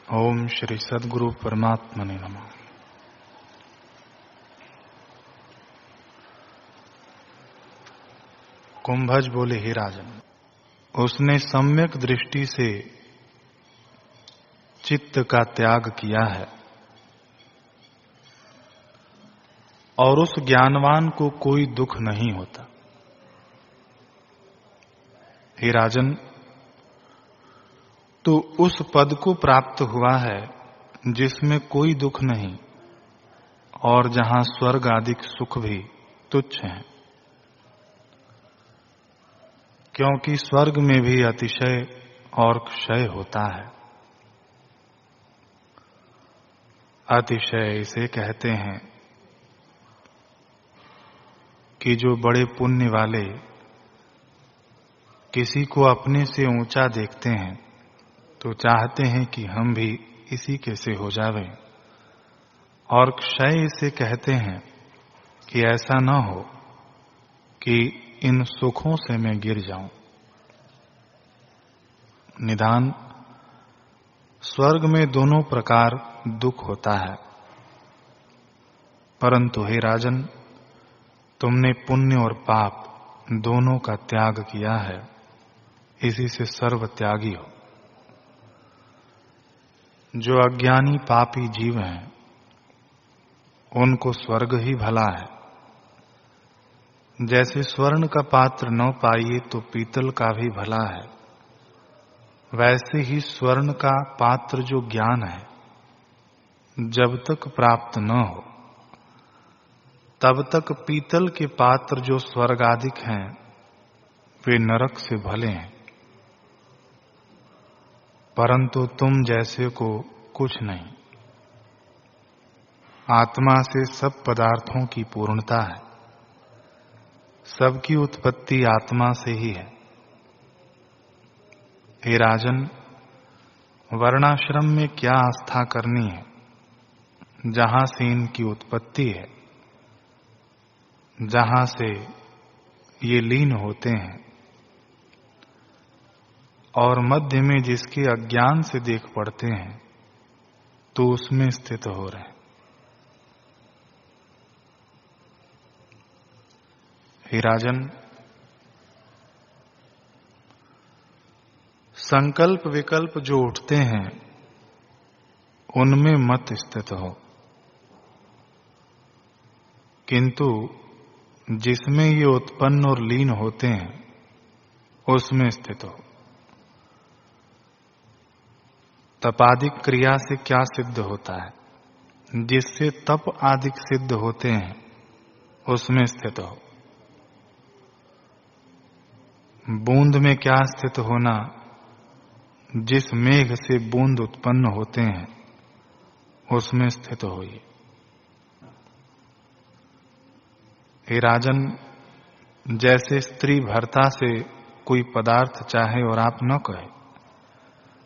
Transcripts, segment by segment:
ओम श्री सद्गुरु परमात्मने नमः। कुंभज बोले, हे राजन, उसने सम्यक दृष्टि से चित्त का त्याग किया है और उस ज्ञानवान को कोई दुख नहीं होता। हे राजन, तो उस पद को प्राप्त हुआ है जिसमें कोई दुख नहीं और जहां स्वर्ग आदि सुख भी तुच्छ हैं, क्योंकि स्वर्ग में भी अतिशय और क्षय होता है। अतिशय इसे कहते हैं कि जो बड़े पुण्य वाले किसी को अपने से ऊंचा देखते हैं तो चाहते हैं कि हम भी इसी के से हो जावें, और क्षय इसे कहते हैं कि ऐसा न हो कि इन सुखों से मैं गिर जाऊं। निदान स्वर्ग में दोनों प्रकार दुख होता है, परंतु हे राजन, तुमने पुण्य और पाप दोनों का त्याग किया है, इसी से सर्व त्यागी हो। जो अज्ञानी पापी जीव हैं उनको स्वर्ग ही भला है। जैसे स्वर्ण का पात्र न पाइए तो पीतल का भी भला है, वैसे ही स्वर्ण का पात्र जो ज्ञान है जब तक प्राप्त न हो तब तक पीतल के पात्र जो स्वर्गादिक हैं वे नरक से भले हैं, परंतु तुम जैसे को कुछ नहीं। आत्मा से सब पदार्थों की पूर्णता है, सबकी उत्पत्ति आत्मा से ही है। हे राजन, वर्णाश्रम में क्या आस्था करनी है जहां से इनकी उत्पत्ति है, जहां से ये लीन होते हैं, और मध्य में जिसके अज्ञान से देख पड़ते हैं तो उसमें स्थित हो रहे हैं। हे राजन, संकल्प विकल्प जो उठते हैं उनमें मत स्थित हो, किंतु जिसमें ये उत्पन्न और लीन होते हैं उसमें स्थित हो। तपादिक क्रिया से क्या सिद्ध होता है? जिससे तप आदिक सिद्ध होते हैं उसमें स्थित हो। बूंद में क्या स्थित होना? जिस मेघ से बूंद उत्पन्न होते हैं उसमें स्थित होइए। हे राजन, जैसे स्त्री भर्ता से कोई पदार्थ चाहे और आप न कहे,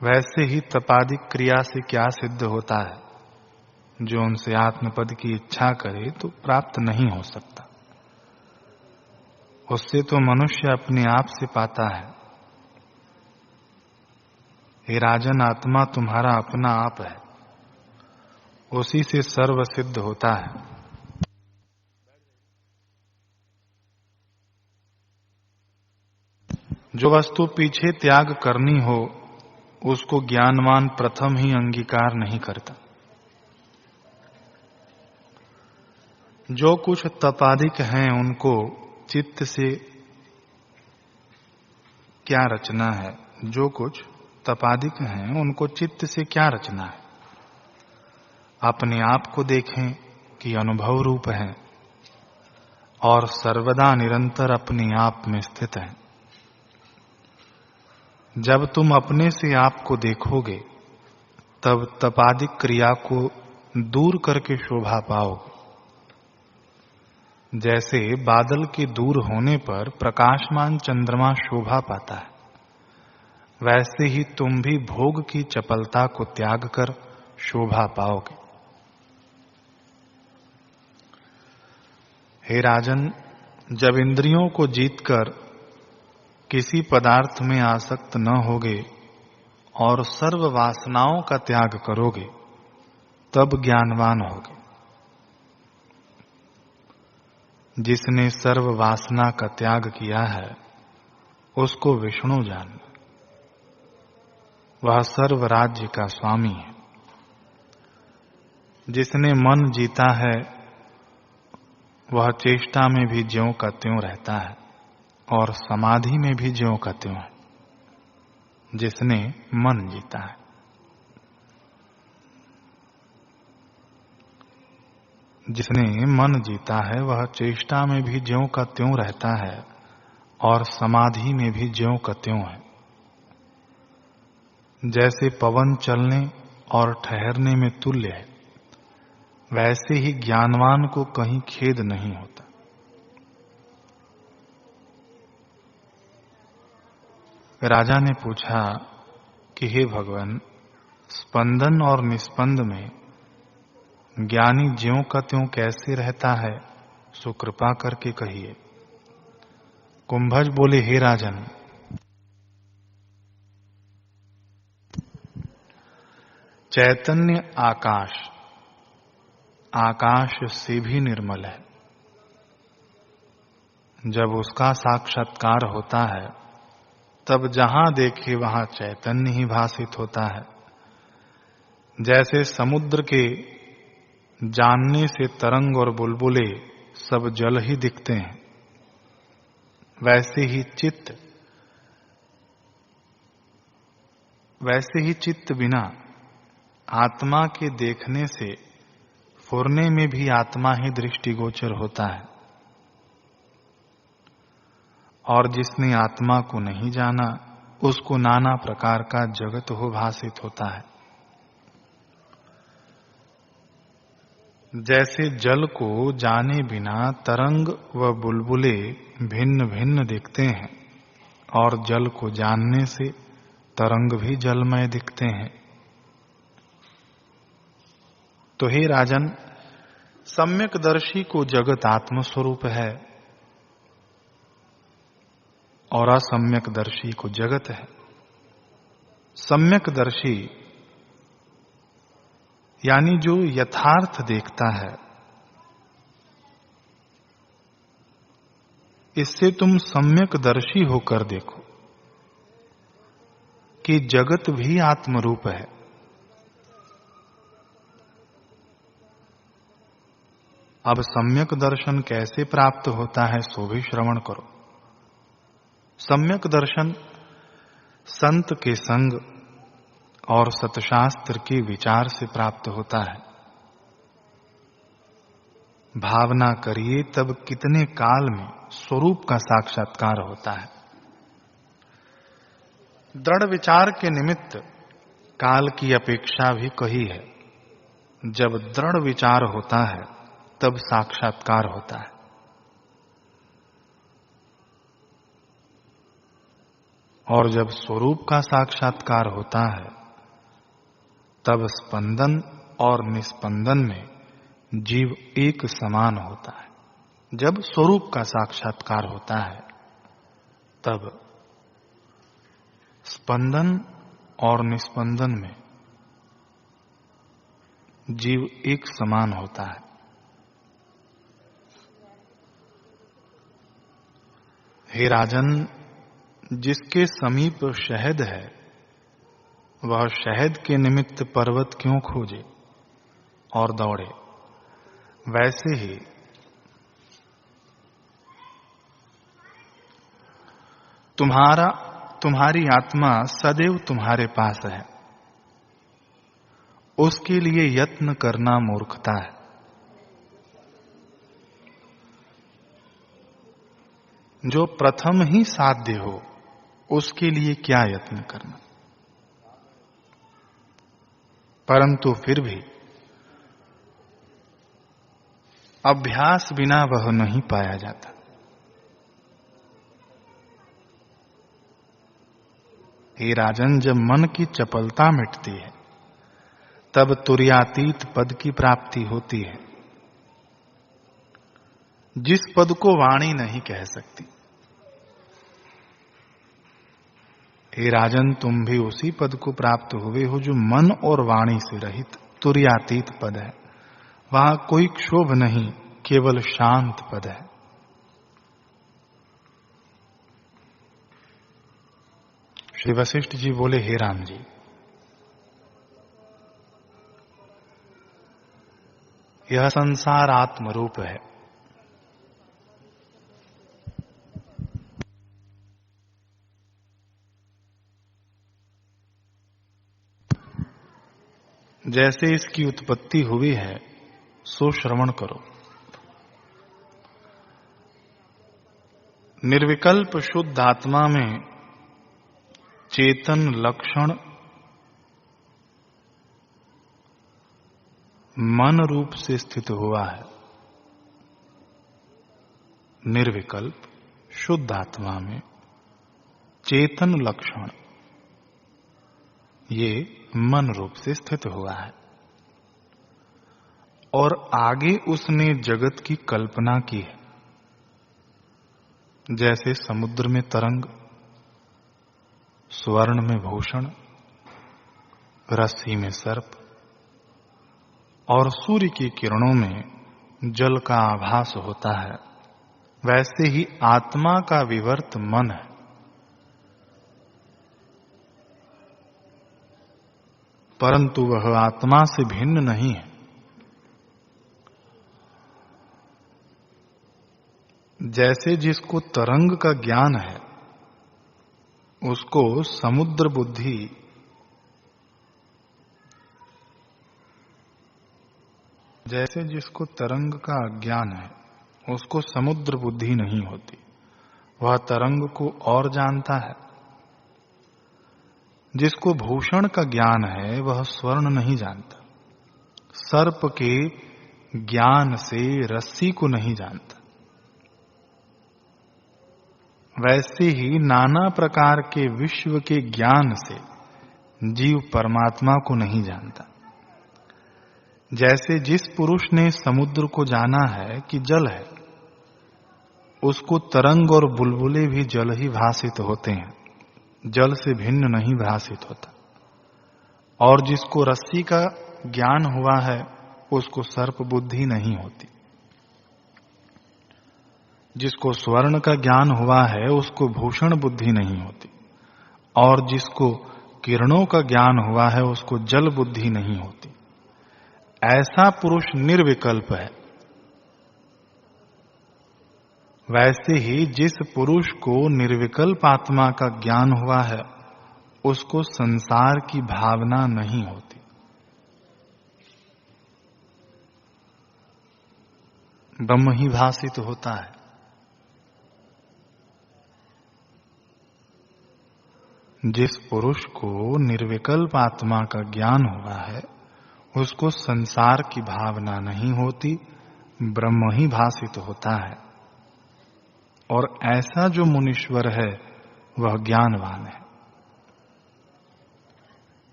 वैसे ही तपादिक क्रिया से क्या सिद्ध होता है? जो उनसे आत्मपद की इच्छा करे तो प्राप्त नहीं हो सकता। उससे तो मनुष्य अपने आप से पाता है। हे राजन, आत्मा तुम्हारा अपना आप है, उसी से सर्व सिद्ध होता है। जो वस्तु पीछे त्याग करनी हो उसको ज्ञानवान प्रथम ही अंगीकार नहीं करता। जो कुछ तपादिक हैं उनको चित्त से क्या रचना है? जो कुछ तपादिक हैं उनको चित्त से क्या रचना है? अपने आप को देखें कि अनुभव रूप है और सर्वदा निरंतर अपने आप में स्थित है। जब तुम अपने से आप को देखोगे तब तपादिक क्रिया को दूर करके शोभा पाओगे। जैसे बादल के दूर होने पर प्रकाशमान चंद्रमा शोभा पाता है, वैसे ही तुम भी भोग की चपलता को त्याग कर शोभा पाओगे। हे राजन, जब इंद्रियों को जीतकर किसी पदार्थ में आसक्त न होगे और सर्व वासनाओं का त्याग करोगे तब ज्ञानवान होगे। जिसने सर्व वासना का त्याग किया है उसको विष्णु जानना, वह सर्व राज्य का स्वामी है। जिसने मन जीता है वह चेष्टा में भी ज्यों का त्यों रहता है और समाधि में भी ज्यों का त्यों है। जिसने मन जीता है, जिसने मन जीता है वह चेष्टा में भी ज्यों का त्यों रहता है और समाधि में भी ज्यों का त्यों है। जैसे पवन चलने और ठहरने में तुल्य है, वैसे ही ज्ञानवान को कहीं खेद नहीं होता। राजा ने पूछा कि हे भगवान, स्पंदन और निस्पंद में ज्ञानी ज्यों का त्यों कैसे रहता है, सो कृपा करके कहिए। कुंभज बोले, हे राजन, चैतन्य आकाश आकाश से भी निर्मल है। जब उसका साक्षात्कार होता है तब जहां देखे वहां चैतन्य ही भासित होता है। जैसे समुद्र के जानने से तरंग और बुलबुले सब जल ही दिखते हैं, वैसे ही चित्त बिना आत्मा के देखने से फुरने में भी आत्मा ही दृष्टिगोचर होता है। और जिसने आत्मा को नहीं जाना उसको नाना प्रकार का जगत हो भासित होता है। जैसे जल को जाने बिना तरंग व बुलबुले भिन्न भिन्न दिखते हैं और जल को जानने से तरंग भी जलमय दिखते हैं। तो हे राजन, सम्यकदर्शी को जगत आत्मस्वरूप है और असम्यकदर्शी को जगत है। सम्यकदर्शी यानी जो यथार्थ देखता है, इससे तुम सम्यकदर्शी होकर देखो कि जगत भी आत्मरूप है। अब सम्यक दर्शन कैसे प्राप्त होता है सो भी श्रवण करो। सम्यक दर्शन संत के संग और सतशास्त्र के विचार से प्राप्त होता है। भावना करिए तब कितने काल में स्वरूप का साक्षात्कार होता है। दृढ़ विचार के निमित्त काल की अपेक्षा भी कही है। जब दृढ़ विचार होता है तब साक्षात्कार होता है। और जब स्वरूप का साक्षात्कार होता है तब स्पंदन और निस्पंदन में जीव एक समान होता है। जब स्वरूप का साक्षात्कार होता है तब स्पंदन और निस्पंदन में जीव एक समान होता है। हे राजन, जिसके समीप शहद है वह शहद के निमित्त पर्वत क्यों खोजे और दौड़े। वैसे ही तुम्हारी आत्मा सदैव तुम्हारे पास है, उसके लिए यत्न करना मूर्खता है। जो प्रथम ही साध्य हो उसके लिए क्या यत्न करना। परंतु फिर भी अभ्यास बिना वह नहीं पाया जाता। हे राजन, जब मन की चपलता मिटती है तब तुर्यातीत पद की प्राप्ति होती है, जिस पद को वाणी नहीं कह सकती। हे राजन, तुम भी उसी पद को प्राप्त हुए हो जो मन और वाणी से रहित तुर्यातीत पद है। वहां कोई क्षोभ नहीं, केवल शांत पद है। श्री वशिष्ठ जी बोले, हे राम जी, यह संसार आत्मरूप है। जैसे इसकी उत्पत्ति हुई है सो श्रवण करो। निर्विकल्प शुद्ध आत्मा में चेतन लक्षण मन रूप से स्थित हुआ है। निर्विकल्प शुद्ध आत्मा में चेतन लक्षण ये मन रूप से स्थित हुआ है। और आगे उसने जगत की कल्पना की है। जैसे समुद्र में तरंग, स्वर्ण में भूषण, रस्सी में सर्प और सूर्य की किरणों में जल का आभास होता है, वैसे ही आत्मा का विवर्त मन है। परंतु वह आत्मा से भिन्न नहीं है। जैसे जिसको तरंग का ज्ञान है उसको समुद्र बुद्धि जैसे जिसको तरंग का ज्ञान है उसको समुद्र बुद्धि नहीं होती। वह तरंग को और जानता है। जिसको भूषण का ज्ञान है वह स्वर्ण नहीं जानता। सर्प के ज्ञान से रस्सी को नहीं जानता। वैसे ही नाना प्रकार के विश्व के ज्ञान से जीव परमात्मा को नहीं जानता। जैसे जिस पुरुष ने समुद्र को जाना है कि जल है, उसको तरंग और बुलबुले भी जल ही भासित होते हैं, जल से भिन्न नहीं भासित होता। और जिसको रस्सी का ज्ञान हुआ है उसको सर्प बुद्धि नहीं होती। जिसको स्वर्ण का ज्ञान हुआ है उसको भूषण बुद्धि नहीं होती। और जिसको किरणों का ज्ञान हुआ है उसको जल बुद्धि नहीं होती। ऐसा पुरुष निर्विकल्प है। वैसे ही जिस पुरुष को निर्विकल्प आत्मा का ज्ञान हुआ है उसको संसार की भावना नहीं होती। ब्रह्म ही भासित होता है। जिस पुरुष को निर्विकल्प आत्मा का ज्ञान हुआ है उसको संसार की भावना नहीं होती, ब्रह्म ही भासित होता है। और ऐसा जो मुनीश्वर है वह ज्ञानवान है।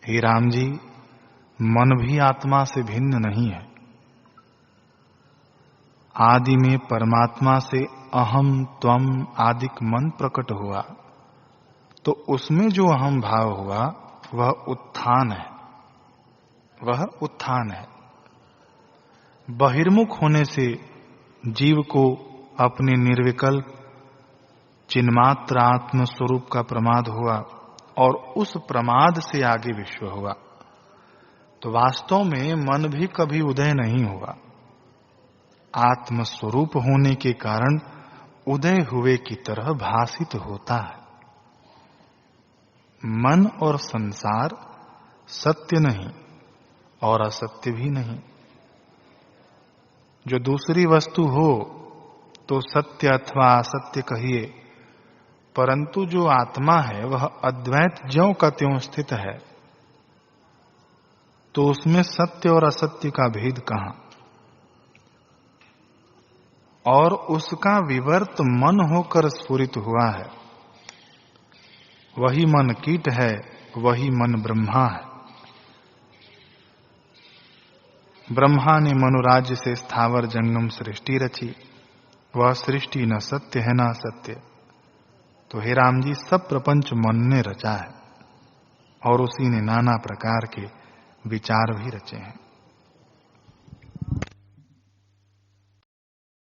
हे राम जी, मन भी आत्मा से भिन्न नहीं है। आदि में परमात्मा से अहम त्वम आदिक मन प्रकट हुआ तो उसमें जो अहम भाव हुआ वह उत्थान है। वह उत्थान है। बहिर्मुख होने से जीव को अपने निर्विकल्प चिन्मात्र आत्म स्वरूप का प्रमाद हुआ और उस प्रमाद से आगे विश्व हुआ। तो वास्तव में मन भी कभी उदय नहीं हुआ। आत्म स्वरूप होने के कारण उदय हुए की तरह भासित होता है। मन और संसार सत्य नहीं और असत्य भी नहीं। जो दूसरी वस्तु हो तो सत्य अथवा असत्य कहिए, परंतु जो आत्मा है वह अद्वैत ज्यों का त्यों स्थित है, तो उसमें सत्य और असत्य का भेद कहां। और उसका विवर्त मन होकर स्फुरित हुआ है। वही मन कीट है, वही मन ब्रह्मा है। ब्रह्मा ने मनुराज्य से स्थावर जंगम सृष्टि रची। वह सृष्टि न सत्य है न असत्य। तो हे राम जी, सब प्रपंच मन ने रचा है और उसी ने नाना प्रकार के विचार भी रचे हैं।